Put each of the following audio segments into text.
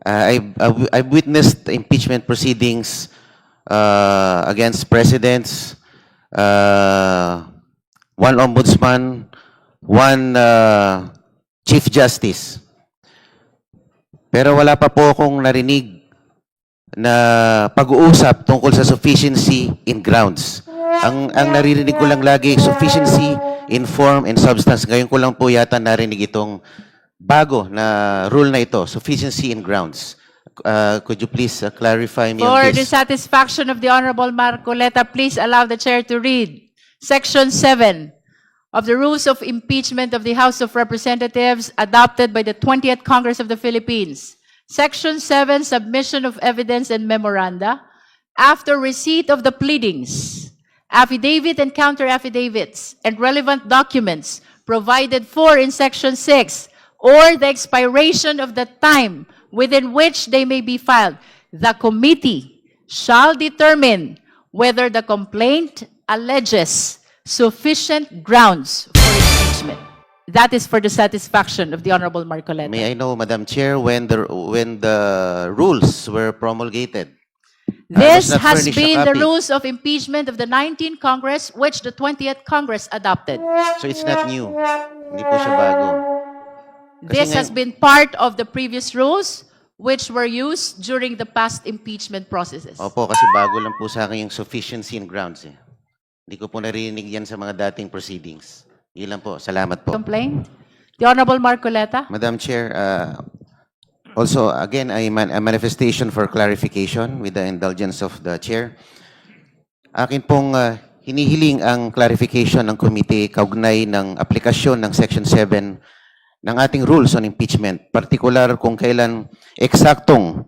I've witnessed impeachment proceedings against presidents, one ombudsman, one chief justice. Pero wala pa po akong narinig na pag-uusap tungkol sa sufficiency in grounds. Ang naririnig ko lang lagi, sufficiency in form and substance. Ngayon ko lang po yata narinig itong bago na rule na ito, sufficiency in grounds. Could you please clarify me on For this? the satisfaction of the Honorable Marcoleta, please allow the Chair to read Section 7 of the Rules of Impeachment of the House of Representatives adopted by the 20th Congress of the Philippines. Section 7, Submission of Evidence and Memoranda. After receipt of the pleadings, affidavit and counter-affidavits, and relevant documents provided for in Section 6, or the expiration of the time within which they may be filed, the committee shall determine whether the complaint alleges sufficient grounds for impeachment. That is for the satisfaction of the Honorable Marcoleta. May I know, Madam Chair, when the rules were promulgated? This not has furnished a been the copy. rules of impeachment of the 19th Congress, which the 20th Congress adopted. So it's not new. Hindi po siya bago. This has been part of the previous rules, which were used during the past impeachment processes. Opo, kasi bago lang po sa akin yung sufficiency in grounds. Hindi ko po narinig yan sa mga dating proceedings. Yun lang po. Salamat po. Complaint? The Honorable Marcoleta? Madam Chair, also, again, a manifestation for clarification with the indulgence of the Chair. Akin pong hinihiling ang clarification ng committee kaugnay ng aplikasyon ng Section 7 ng ating rules on impeachment, particular kung kailan eksaktong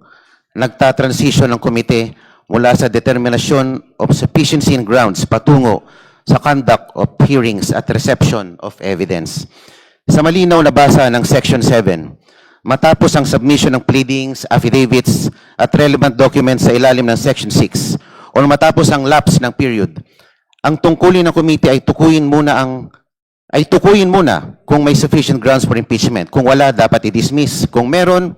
nagtatransition ng komite mula sa determination of sufficiency in grounds patungo sa conduct of hearings at reception of evidence. Sa malinaw na basa ng Section 7, matapos ang submission ng pleadings, affidavits at relevant documents sa ilalim ng Section 6 o matapos ang lapse ng period, ang tungkulin ng komite ay tukuyin muna kung may sufficient grounds for impeachment. Kung wala, dapat i-dismiss. Kung meron,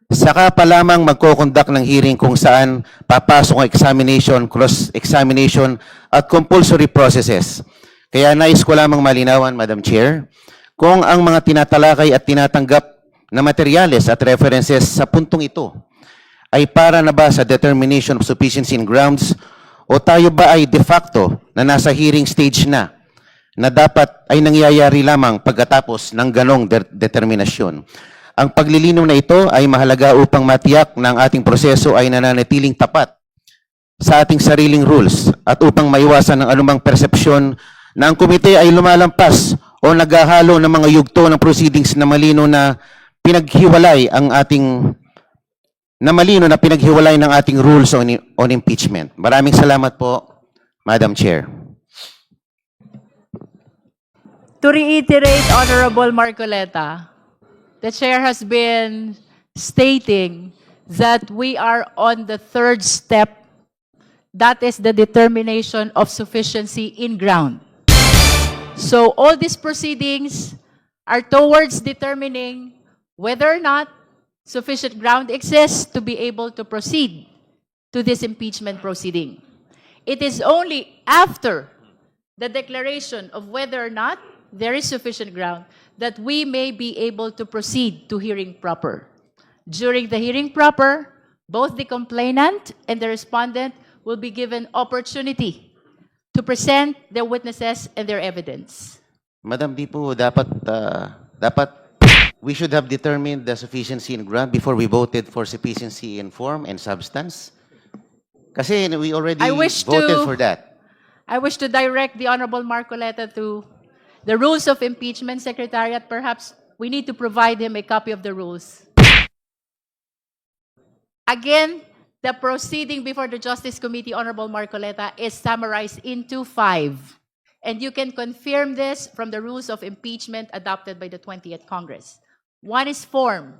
saka pa lamang magko-conduct ng hearing kung saan papasok ang examination, cross-examination, at compulsory processes. Kaya nais ko lamang malinawan, Madam Chair, kung ang mga tinatalakay at tinatanggap na materyales at references sa puntong ito ay para na ba sa determination of sufficiency in grounds o tayo ba ay de facto na nasa hearing stage na dapat ay nangyayari lamang pagkatapos ng ganong determinasyon. Ang paglilinaw na ito ay mahalaga upang matiyak na ang ating proseso ay nananatiling tapat sa ating sariling rules at upang maiwasan ang anumang persepsyon na ang komite ay lumalampas o naghahalo ng mga yugto ng proceedings na malino na pinaghiwalay ng ating rules on impeachment. Maraming salamat po, Madam Chair. To reiterate, Honorable Marcoleta, the Chair has been stating that we are on the third step. That is the determination of sufficiency in ground. So all these proceedings are towards determining whether or not sufficient ground exists to be able to proceed to this impeachment proceeding. It is only after the declaration of whether or not there is sufficient ground that we may be able to proceed to hearing proper. During the hearing proper, both the complainant and the respondent will be given opportunity to present their witnesses and their evidence. Madam, di po dapat we should have determined the sufficiency in ground before we voted for sufficiency in form and substance. Kasi we already voted for that. I wish to direct the Honorable Marcoleta to the rules of impeachment, Secretariat. Perhaps we need to provide him a copy of the rules. Again, the proceeding before the Justice Committee, Honorable Marcoleta, is summarized into 5. And you can confirm this from the rules of impeachment adopted by the 20th Congress. 1 is form,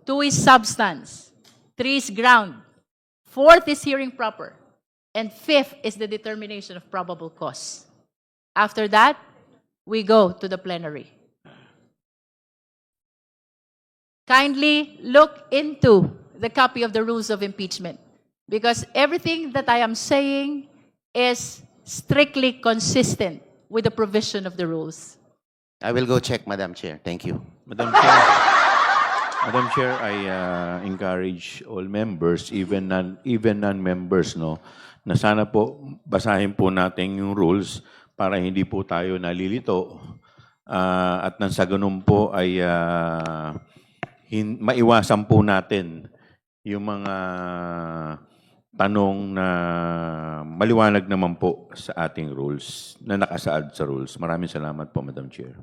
2 is substance, 3 is ground, 4th is hearing proper, and 5th is the determination of probable cause. After that, we go to the plenary. Kindly look into the copy of the rules of impeachment. Because everything that I am saying is strictly consistent with the provision of the rules. I will go check, Madam Chair. Thank you. Madam Chair, Madam Chair, I encourage all members, even non-members, no, na sana po basahin po natin yung rules para hindi po tayo nalilito at nang sa ganun po ay maiwasan po natin yung mga tanong na maliwanag naman po sa ating rules, na nakasaad sa rules. Maraming salamat po, Madam Chair.